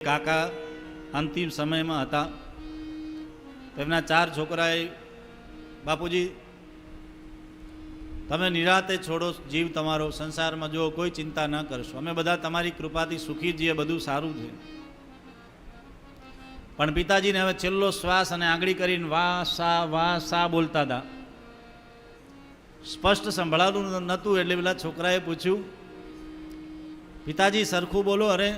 કાકા અંતિમ સમયમાં હતા. તેમના 4 છોકરાએ, બાપુજી તમે નિરાતે છોડો જીવ તમારો, સંસારમાં જો કોઈ ચિંતા ન કરશો, અમે બધા તમારી કૃપાથી સુખી છીએ, બધું સારું છે. પણ પિતાજીને હવે છેલ્લો શ્વાસ અને આંગળી કરીને વાહ સા બોલતા હતા. સ્પષ્ટ સંભળાતું નહોતું એટલે પેલા છોકરાએ પૂછ્યું, પિતાજી સરખું બોલો. અરે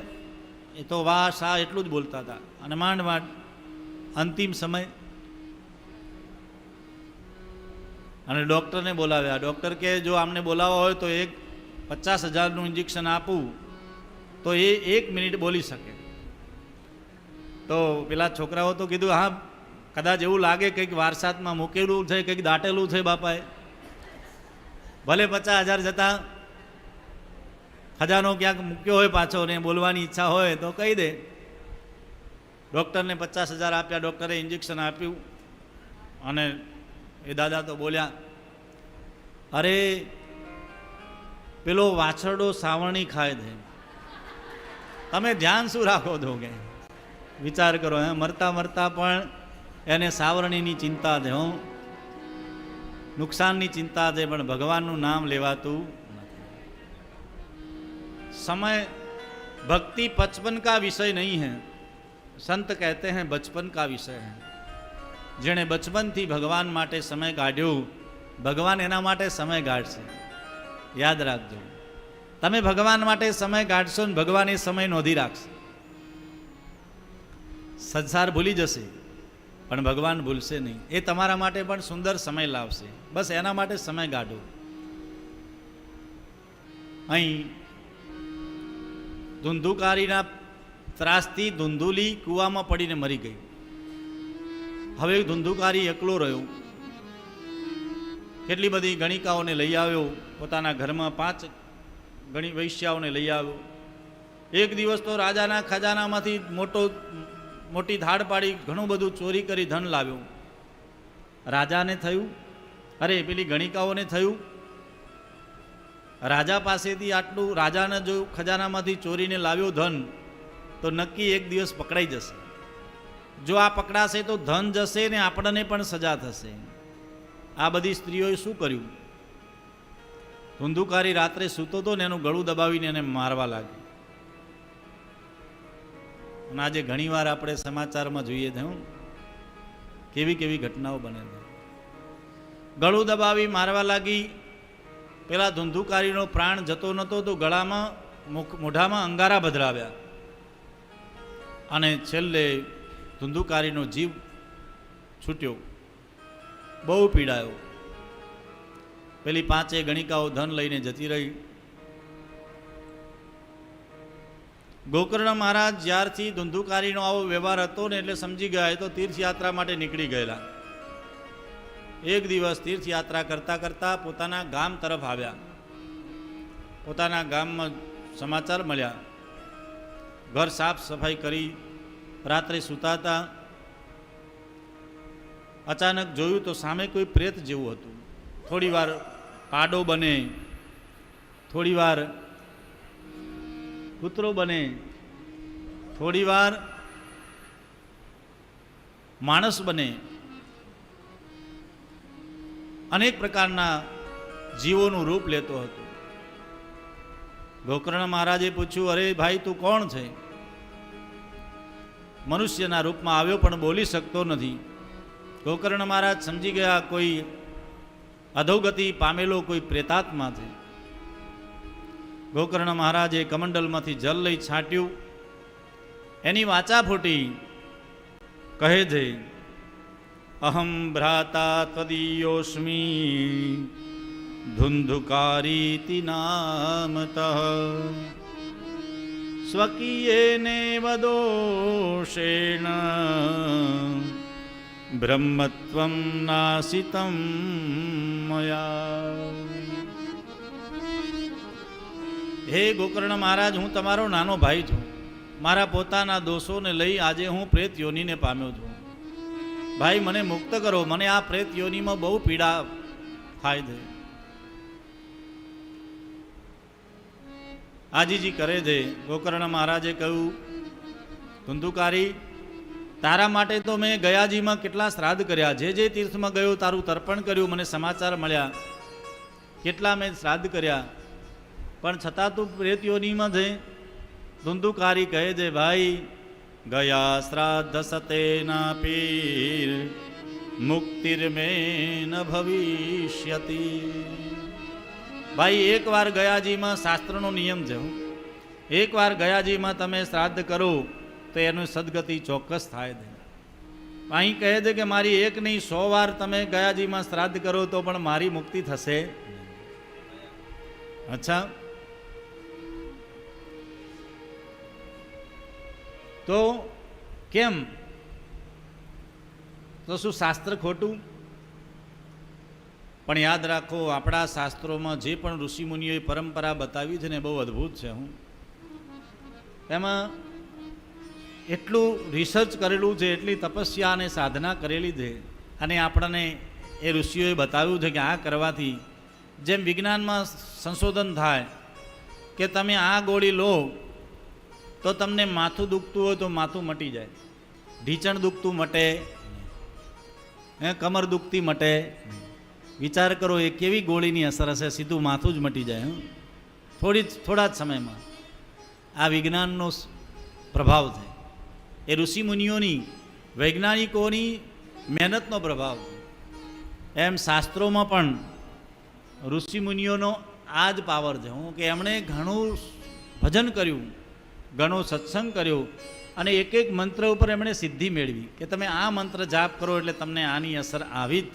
એ તો વાહ સા એટલું જ બોલતા હતા. અને માંડ અંતિમ સમય. અને ડૉક્ટરને બોલાવ્યા. ડૉક્ટર કે જો આમને બોલાવવા હોય તો 50,000નું ઇન્જેક્શન આપું તો એ 1 મિનિટ બોલી શકે. તો પેલા છોકરાઓ તો કીધું હા કદાચ એવું લાગે કંઈક વારસાતમાં મૂકેલું છે, કંઈક દાટેલું છે બાપાએ. ભલે 50,000 જતા ખજાનો ક્યાંક મૂક્યો હોય પાછો ને બોલવાની ઈચ્છા હોય તો કહી દે. ડૉક્ટરને 50,000 આપ્યા. ડૉક્ટરે ઇન્જેક્શન આપ્યું અને એ દાદા તો બોલ્યા, અરે પેલો વાછરડો સાવરણી ખાય છે, તમે ધ્યાન શું રાખો છો કે? વિચાર કરો, મરતા મરતા પણ એને સાવરણીની ચિંતા છે, નુકસાનની ચિંતા છે, પણ ભગવાનનું નામ લેવાતું નથી. समय भक्ति 55 का विषय नहीं है, संत कहते हैं बचपन का विषय है. જેણે બચપનથી ભગવાન માટે સમય કાઢ્યો, ભગવાન એના માટે સમય કાઢશે. યાદ રાખજો, તમે ભગવાન માટે સમય કાઢશો ને ભગવાન એ સમય નોંધી રાખશે. સંસાર ભૂલી જશે પણ ભગવાન ભૂલશે નહીં. એ તમારા માટે પણ સુંદર સમય લાવશે. બસ એના માટે સમય કાઢો. અહીં ધુંધુકારીના ત્રાસથી ધુંધુલી કૂવામાં પડીને મરી ગઈ. હવે ધુંધુકારી એકલો રહ્યો. કેટલી બધી ગણિકાઓને લઈ આવ્યો, પોતાના ઘરમાં 5 ગણી વૈશ્યાઓને લઈ આવ્યો. એક દિવસ તો રાજાના ખજાનામાંથી મોટી ધાડ પાડી ઘણું બધું ચોરી કરી ધન લાવ્યો. રાજાને થયું, અરે પેલી ગણિકાઓને થયું, રાજા પાસેથી આટલું, રાજાને જો ખજાનામાંથી ચોરીને લાવ્યો ધન તો નક્કી એક દિવસ પકડાઈ જશે. જો આ પકડાશે તો ધન જશે ને આપણને પણ સજા થશે. આ બધી સ્ત્રીઓએ શું કર્યું? ધુંધુકારી રાત્રે સૂતો હતો ને એનું ગળું દબાવીને એને મારવા લાગી. અને આજે ઘણીવાર આપણે સમાચારમાં જોઈએ છે કેવી કેવી ઘટનાઓ બને છે. ગળું દબાવી મારવા લાગી. પેલા ધુંધુકારીનો પ્રાણ જતો નહોતો તો ગળામાં મોઢામાં અંગારા ભદ્રાવ્યા અને છેલ્લે ધુંધુકારીનો જીવ છૂટ્યો. બહુ પીડાયો. પેલી 5 ગણિકાઓ ધન લઈને જતી રહી. ગોકર્ણ મહારાજ જ્યારથી ધુંધુકારીનો આવો વ્યવહાર હતો ને એટલે સમજી ગયા તો તીર્થયાત્રા માટે નીકળી ગયેલા. એક દિવસ તીર્થયાત્રા કરતા કરતા પોતાના ગામ તરફ આવ્યા. પોતાના ગામમાં સમાચાર મળ્યા. ઘર સાફ સફાઈ કરી રાત્રે સૂતા હતા. અચાનક જોયું તો સામે કોઈ પ્રેત જેવું હતું. થોડી વાર પાડો બને, થોડી વાર કૂતરો બને, થોડી વાર માણસ બને. અનેક પ્રકારના જીવોનું રૂપ લેતો હતો. ગોકર્ણ મહારાજે પૂછ્યું, અરે ભાઈ તું કોણ છે? મનુષ્યના રૂપમાં આવ્યો પણ બોલી શકતો નથી. ગોકર્ણ મહારાજ સમજી ગયા કોઈ અધોગતિ પામેલો કોઈ પ્રેતાત્મા છે. ગોકર્ણ મહારાજે કમંડલમાંથી જલ લઈ છાંટ્યું. એની વાચા ફૂટી. કહે છે, અહમ ભ્રાતા ત્વદીયોસ્મી ધુંધુકારીતિ નામતઃ સ્વકીયેનેવ દોષેણ બ્રહ્મત્વં નાસિતં મયા. હે ગોકર્ણ મહારાજ, હું તમારો નાનો ભાઈ છું. મારા પોતાના દોષોને લઈ આજે હું પ્રેત યોનિને પામ્યો છું. ભાઈ મને મુક્ત કરો, મને આ પ્રેત યોનિમાં બહુ પીડા થાય છે. આજીજી કરે છે. ગોકર્ણ મહારાજે કહ્યું, ધુંધુકારી, તારા માટે તો મેં ગયાજીમાં કેટલા શ્રાદ્ધ કર્યા, જે તીર્થમાં ગયો તારું તર્પણ કર્યું, મને સમાચાર મળ્યા, કેટલા મેં શ્રાદ્ધ કર્યા, પણ છતાં તું પ્રેત યોનિમાં જઈ. ધુંધુકારી કહે છે, ભાઈ ગયા શ્રાદ્ધ સતેના પીર મુક્તિર્મે ન ભવિષ્યતિ. ભાઈ એકવાર ગયાજીમાં શાસ્ત્રનો નિયમ છે, એકવાર ગયાજીમાં તમે શ્રાદ્ધ કરો તો એનું સદગતિ ચોક્કસ થાય છે. અહીં કહે છે કે મારી એક નહીં 100 વાર તમે ગયાજીમાં શ્રાદ્ધ કરો તો પણ મારી મુક્તિ થશે. અચ્છા, તો કેમ? તો શું શાસ્ત્ર ખોટું? પણ યાદ રાખો, આપણા શાસ્ત્રોમાં જે પણ ઋષિમુનિઓએ પરંપરા બતાવી છે ને બહુ અદ્ભુત છે. એમાં એટલું રિસર્ચ કરેલું છે, એટલી તપસ્યા અને સાધના કરેલી છે, અને આપણને એ ઋષિઓએ બતાવ્યું છે કે આ કરવાથી જેમ વિજ્ઞાનમાં સંશોધન થાય કે તમે આ ગોળી લો તો તમને માથું દુખતું હોય તો માથું મટી જાય, ઢીંચણ દુખતું મટે, કમર દુખતી મટે. વિચાર કરો એ કેવી ગોળીની અસર હશે, સીધું માથું જ મટી જાય થોડા જ સમયમાં. આ વિજ્ઞાનનો પ્રભાવ છે, એ ઋષિમુનિઓની વૈજ્ઞાનિકોની મહેનતનો પ્રભાવ છે. એમ શાસ્ત્રોમાં પણ ઋષિમુનિઓનો આ જ પાવર છે. કે એમણે ઘણું ભજન કર્યું, ઘણો સત્સંગ કર્યો, અને એક એક મંત્ર ઉપર એમણે સિદ્ધિ મેળવી કે તમે આ મંત્ર જાપ કરો એટલે તમને આની અસર આવી જ